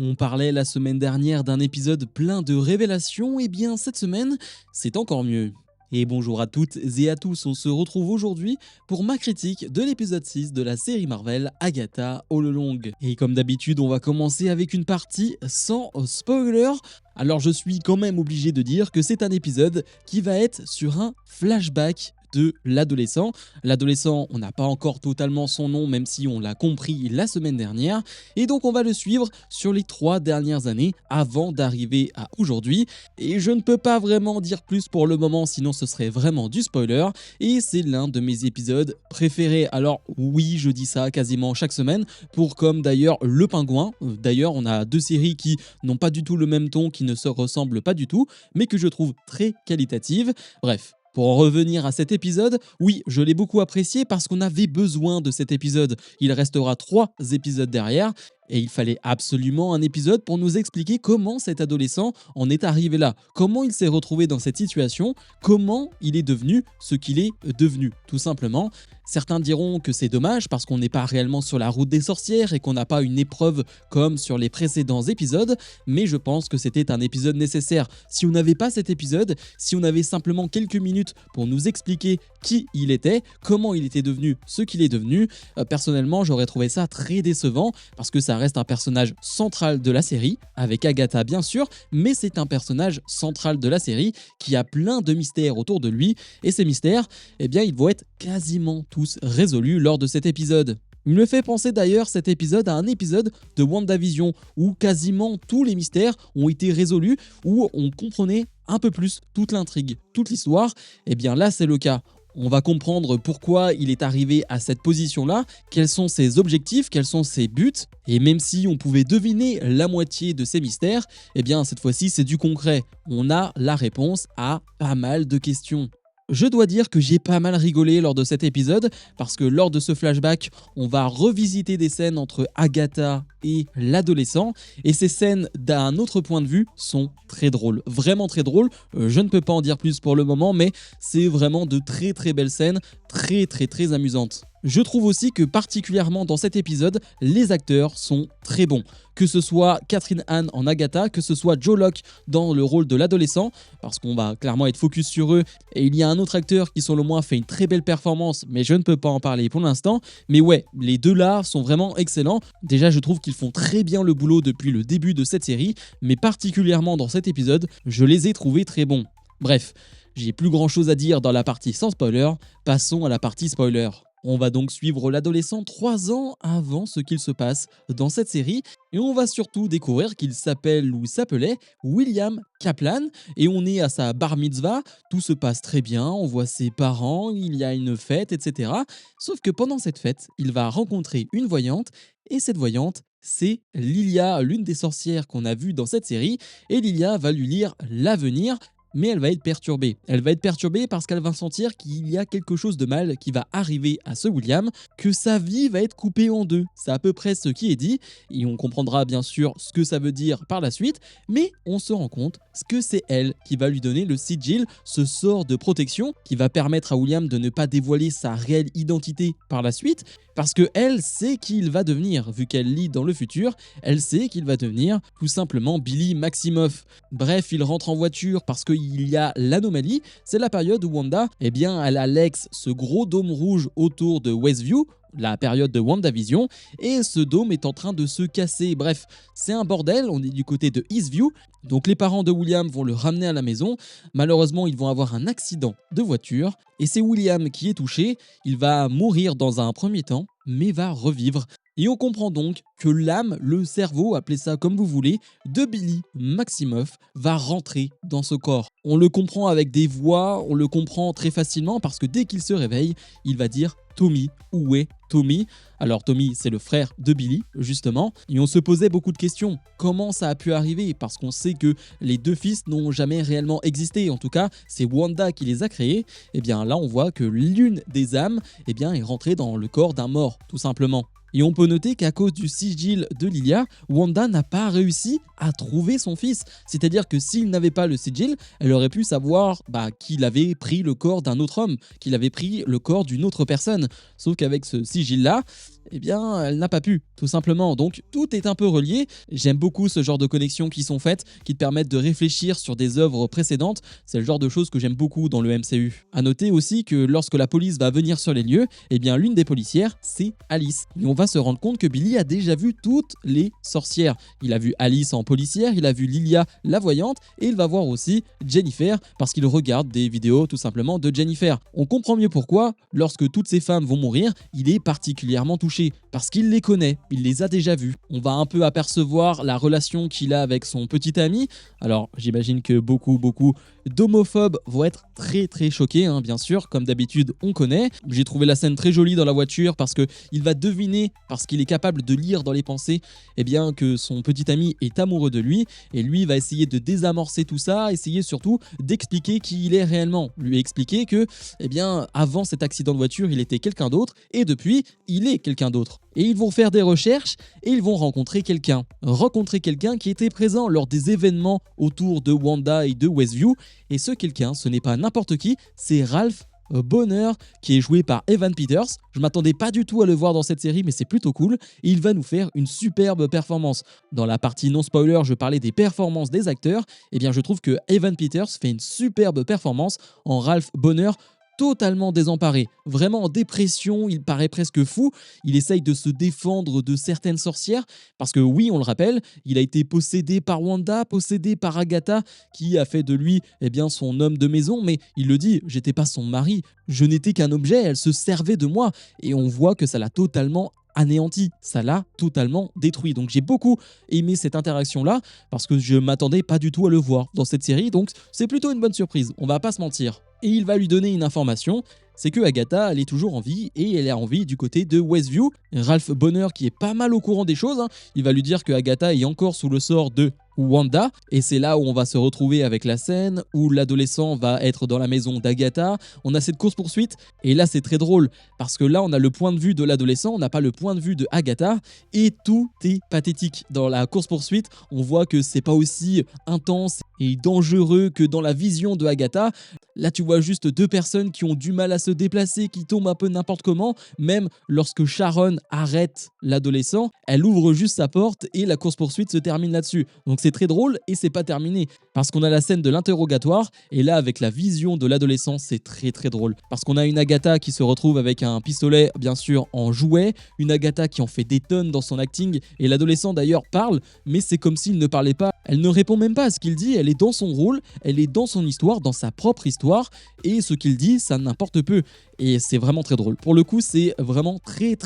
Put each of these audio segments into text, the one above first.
On parlait la semaine dernière d'un épisode plein de révélations, et bien cette semaine, c'est encore mieux. Et bonjour à toutes et à tous, on se retrouve aujourd'hui pour ma critique de l'épisode 6 de la série Marvel Agatha All Along. Et comme d'habitude, on va commencer avec une partie sans spoiler. Alors je suis quand même obligé de dire que c'est un épisode qui va être sur un flashback de l'adolescent. L'adolescent, on n'a pas encore totalement son nom, même si on l'a compris la semaine dernière. Et donc on va le suivre sur les 3 dernières années avant d'arriver à aujourd'hui. Et je ne peux pas vraiment dire plus pour le moment, sinon ce serait vraiment du spoiler. Et c'est l'un de mes épisodes préférés. Alors oui, je dis ça quasiment chaque semaine, pour comme d'ailleurs Le Pingouin. D'ailleurs, on a deux séries qui n'ont pas du tout le même ton, qui ne se ressemblent pas du tout, mais que je trouve très qualitatives. Bref. Pour en revenir à cet épisode, oui, je l'ai beaucoup apprécié parce qu'on avait besoin de cet épisode. Il restera 3 épisodes derrière et il fallait absolument un épisode pour nous expliquer comment cet adolescent en est arrivé là, comment il s'est retrouvé dans cette situation, comment il est devenu ce qu'il est devenu, tout simplement. Certains diront que c'est dommage parce qu'on n'est pas réellement sur la route des sorcières et qu'on n'a pas une épreuve comme sur les précédents épisodes, mais je pense que c'était un épisode nécessaire. Si on n'avait pas cet épisode, si on avait simplement quelques minutes pour nous expliquer qui il était, comment il était devenu ce qu'il est devenu, personnellement j'aurais trouvé ça très décevant parce que ça reste un personnage central de la série, avec Agatha bien sûr, mais c'est un personnage central de la série qui a plein de mystères autour de lui, et ces mystères, eh bien ils vont être quasiment tous résolus lors de cet épisode. Il me fait penser d'ailleurs cet épisode à un épisode de WandaVision où quasiment tous les mystères ont été résolus, où on comprenait un peu plus toute l'intrigue, toute l'histoire. Et bien là c'est le cas. On va comprendre pourquoi il est arrivé à cette position-là, quels sont ses objectifs, quels sont ses buts, et même si on pouvait deviner la moitié de ces mystères, eh bien cette fois-ci c'est du concret. On a la réponse à pas mal de questions. Je dois dire que j'ai pas mal rigolé lors de cet épisode parce que lors de ce flashback, on va revisiter des scènes entre Agatha et l'adolescent, et ces scènes d'un autre point de vue sont très drôles, vraiment très drôles. Je ne peux pas en dire plus pour le moment, mais c'est vraiment de très très belles scènes, très amusantes. Je trouve aussi que particulièrement dans cet épisode, les acteurs sont très bons. Que ce soit Catherine Hahn en Agatha, que ce soit Joe Locke dans le rôle de l'adolescent, parce qu'on va clairement être focus sur eux, et il y a un autre acteur qui selon moi fait une très belle performance, mais je ne peux pas en parler pour l'instant. Mais ouais, les deux là sont vraiment excellents. Déjà je trouve qu'ils font très bien le boulot depuis le début de cette série, mais particulièrement dans cet épisode, je les ai trouvés très bons. Bref, j'ai plus grand chose à dire dans la partie sans spoiler, passons à la partie spoiler. On va donc suivre l'adolescent 3 ans avant ce qu'il se passe dans cette série, et on va surtout découvrir qu'il s'appelle ou s'appelait William Kaplan, et on est à sa bar mitzvah, tout se passe très bien, on voit ses parents, il y a une fête, etc. Sauf que pendant cette fête, il va rencontrer une voyante, et cette voyante, c'est Lilia, l'une des sorcières qu'on a vues dans cette série, et Lilia va lui lire l'avenir. Mais elle va être perturbée. Elle va être perturbée parce qu'elle va sentir qu'il y a quelque chose de mal qui va arriver à ce William, que sa vie va être coupée en deux. C'est à peu près ce qui est dit, et on comprendra bien sûr ce que ça veut dire par la suite, mais on se rend compte que c'est elle qui va lui donner le sigil, ce sort de protection qui va permettre à William de ne pas dévoiler sa réelle identité par la suite, parce que elle sait qui il va devenir, vu qu'elle lit dans le futur, elle sait qu'il va devenir tout simplement Billy Maximoff. Bref, il rentre en voiture parce qu'il y a l'anomalie, c'est la période où Wanda, eh bien, elle a ce gros dôme rouge autour de Westview, la période de WandaVision, et ce dôme est en train de se casser. Bref, c'est un bordel, on est du côté de Eastview, donc les parents de William vont le ramener à la maison. Malheureusement, ils vont avoir un accident de voiture, et c'est William qui est touché. Il va mourir dans un premier temps, mais va revivre. Et on comprend donc que l'âme, le cerveau, appelez ça comme vous voulez, de Billy Maximoff va rentrer dans ce corps. On le comprend avec des voix, on le comprend très facilement parce que dès qu'il se réveille, il va dire « Tommy, où est Tommy ?» Alors Tommy, c'est le frère de Billy, justement, et on se posait beaucoup de questions. Comment ça a pu arriver? Parce qu'on sait que les deux fils n'ont jamais réellement existé, en tout cas, c'est Wanda qui les a créés. Et bien là, on voit que l'une des âmes, eh bien, est rentrée dans le corps d'un mort, tout simplement. Et on peut noter qu'à cause du sigil de Lilia, Wanda n'a pas réussi à trouver son fils. C'est-à-dire que s'il n'avait pas le sigil, elle aurait pu savoir qu'il avait pris le corps d'un autre homme, qu'il avait pris le corps d'une autre personne. Sauf qu'avec ce sigil-là, eh bien, elle n'a pas pu, tout simplement. Donc, tout est un peu relié. J'aime beaucoup ce genre de connexions qui sont faites, qui te permettent de réfléchir sur des œuvres précédentes. C'est le genre de choses que j'aime beaucoup dans le MCU. À noter aussi que lorsque la police va venir sur les lieux, eh bien, l'une des policières, c'est Alice. Et on va se rendre compte que Billy a déjà vu toutes les sorcières. Il a vu Alice en policière, il a vu Lilia la voyante, et il va voir aussi Jennifer, parce qu'il regarde des vidéos tout simplement de Jennifer. On comprend mieux pourquoi, lorsque toutes ces femmes vont mourir, il est particulièrement touché, parce qu'il les connaît, il les a déjà vues. On va un peu apercevoir la relation qu'il a avec son petit ami. Alors j'imagine que beaucoup d'homophobes vont être très choqués, hein, bien sûr, comme d'habitude on connaît. J'ai trouvé la scène très jolie dans la voiture parce qu'il va deviner, parce qu'il est capable de lire dans les pensées, eh bien, que son petit ami est amoureux de lui, et lui va essayer de désamorcer tout ça, essayer surtout d'expliquer qui il est réellement, lui expliquer que, eh bien, avant cet accident de voiture, il était quelqu'un d'autre, et depuis, il est quelqu'un d'autre. Et ils vont faire des recherches et ils vont rencontrer quelqu'un qui était présent lors des événements autour de Wanda et de Westview. Et ce quelqu'un, ce n'est pas n'importe qui, c'est Ralph Bonner, qui est joué par Evan Peters. Je m'attendais pas du tout à le voir dans cette série, mais c'est plutôt cool. Et il va nous faire une superbe performance. Dans la partie non spoiler, je parlais des performances des acteurs. Et bien, je trouve que Evan Peters fait une superbe performance en Ralph Bonner, totalement désemparé, vraiment en dépression, il paraît presque fou, il essaye de se défendre de certaines sorcières, parce que oui, on le rappelle, il a été possédé par Wanda, possédé par Agatha, qui a fait de lui son homme de maison, mais il le dit, j'étais pas son mari, je n'étais qu'un objet, elle se servait de moi, et on voit que ça l'a totalement anéanti, ça l'a totalement détruit. Donc j'ai beaucoup aimé cette interaction-là, parce que je m'attendais pas du tout à le voir dans cette série, donc c'est plutôt une bonne surprise, on va pas se mentir. Et il va lui donner une information, c'est que Agatha, elle est toujours en vie et elle est en vie du côté de Westview. Ralph Bonner, qui est pas mal au courant des choses, il va lui dire que Agatha est encore sous le sort de Wanda, et c'est là où on va se retrouver avec la scène où l'adolescent va être dans la maison d'Agatha. On a cette course-poursuite, et là c'est très drôle, parce que là on a le point de vue de l'adolescent, on n'a pas le point de vue de Agatha, et tout est pathétique. Dans la course-poursuite, on voit que c'est pas aussi intense et dangereux que dans la vision de Agatha. Là tu vois juste deux personnes qui ont du mal à se déplacer, qui tombent un peu n'importe comment. Même lorsque Sharon arrête l'adolescent, elle ouvre juste sa porte et la course-poursuite se termine là-dessus. Donc c'est très drôle et c'est pas terminé, parce qu'on a la scène de l'interrogatoire, et là avec la vision de l'adolescent, c'est très drôle, parce qu'on a une Agatha qui se retrouve avec un pistolet bien sûr en jouet, une Agatha qui en fait des tonnes dans son acting, et l'adolescent d'ailleurs parle, mais c'est comme s'il ne parlait pas, elle ne répond même pas à ce qu'il dit, elle est dans son rôle, elle est dans son histoire, dans sa propre histoire, et ce qu'il dit ça n'importe peu, et c'est vraiment très drôle. Pour le coup c'est vraiment très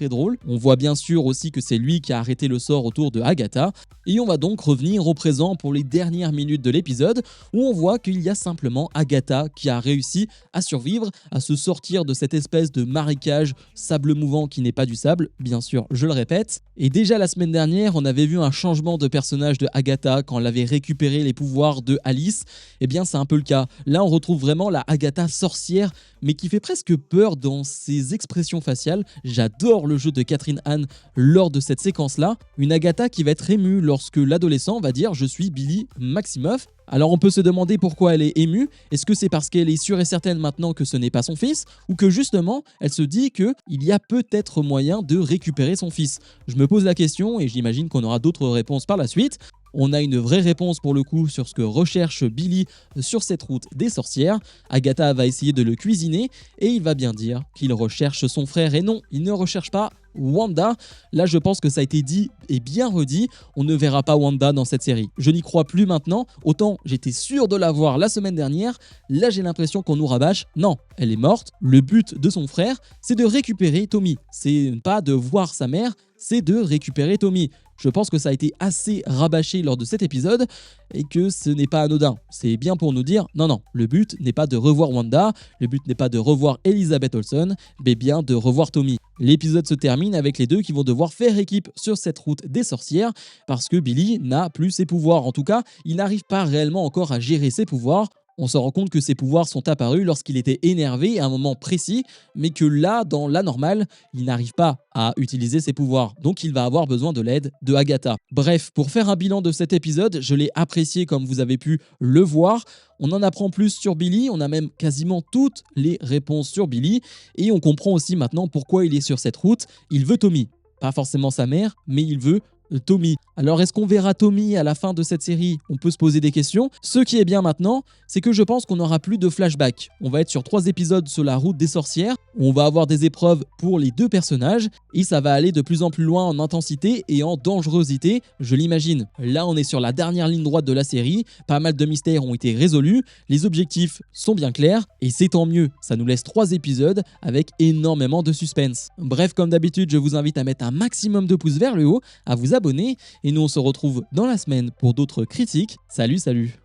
drôle. On voit bien sûr aussi que c'est lui qui a arrêté le sort autour de Agatha, et on va donc revenir au présent pour les dernières minutes de l'épisode, où on voit qu'il y a simplement Agatha qui a réussi à survivre, à se sortir de cette espèce de marécage sable mouvant qui n'est pas du sable, bien sûr, je le répète. Et déjà la semaine dernière, on avait vu un changement de personnage de Agatha quand elle avait récupéré les pouvoirs de Alice. Et bien c'est un peu le cas. Là on retrouve vraiment la Agatha sorcière, mais qui fait presque peur dans ses expressions faciales. J'adore le jeu de Catherine Hahn lors de cette séquence-là. Une Agatha qui va être émue lorsque l'adolescent va dire « Je suis Billy Maximoff ». Alors on peut se demander pourquoi elle est émue. Est-ce que c'est parce qu'elle est sûre et certaine maintenant que ce n'est pas son fils, ou que justement elle se dit qu'il y a peut-être moyen de récupérer son fils? Je me pose la question et j'imagine qu'on aura d'autres réponses par la suite. On a une vraie réponse pour le coup sur ce que recherche Billy sur cette route des sorcières. Agatha va essayer de le cuisiner et il va bien dire qu'il recherche son frère, et non, il ne recherche pas Wanda. Là je pense que ça a été dit et bien redit, on ne verra pas Wanda dans cette série. Je n'y crois plus maintenant, autant j'étais sûr de la voir la semaine dernière, là j'ai l'impression qu'on nous rabâche, non, elle est morte, le but de son frère c'est de récupérer Tommy, c'est pas de voir sa mère, c'est de récupérer Tommy. Je pense que ça a été assez rabâché lors de cet épisode et que ce n'est pas anodin. C'est bien pour nous dire, non, le but n'est pas de revoir Wanda, le but n'est pas de revoir Elizabeth Olsen, mais bien de revoir Tommy. L'épisode se termine avec les deux qui vont devoir faire équipe sur cette route des sorcières parce que Billy n'a plus ses pouvoirs. En tout cas, il n'arrive pas réellement encore à gérer ses pouvoirs. On se rend compte que ses pouvoirs sont apparus lorsqu'il était énervé à un moment précis, mais que là, dans la normale, il n'arrive pas à utiliser ses pouvoirs. Donc il va avoir besoin de l'aide de Agatha. Bref, pour faire un bilan de cet épisode, je l'ai apprécié comme vous avez pu le voir. On en apprend plus sur Billy, on a même quasiment toutes les réponses sur Billy, et on comprend aussi maintenant pourquoi il est sur cette route. Il veut Tommy. Pas forcément sa mère, mais il veut Tommy. Alors est-ce qu'on verra Tommy à la fin de cette série? On peut se poser des questions. Ce qui est bien maintenant, c'est que je pense qu'on n'aura plus de flashback. On va être sur 3 épisodes sur la route des sorcières, où on va avoir des épreuves pour les 2 personnages, et ça va aller de plus en plus loin en intensité et en dangerosité, je l'imagine. Là on est sur la dernière ligne droite de la série, pas mal de mystères ont été résolus, les objectifs sont bien clairs, et c'est tant mieux, ça nous laisse 3 épisodes avec énormément de suspense. Bref, comme d'habitude, je vous invite à mettre un maximum de pouces vers le haut, à vous abonner, et nous on se retrouve dans la semaine pour d'autres critiques. Salut, salut!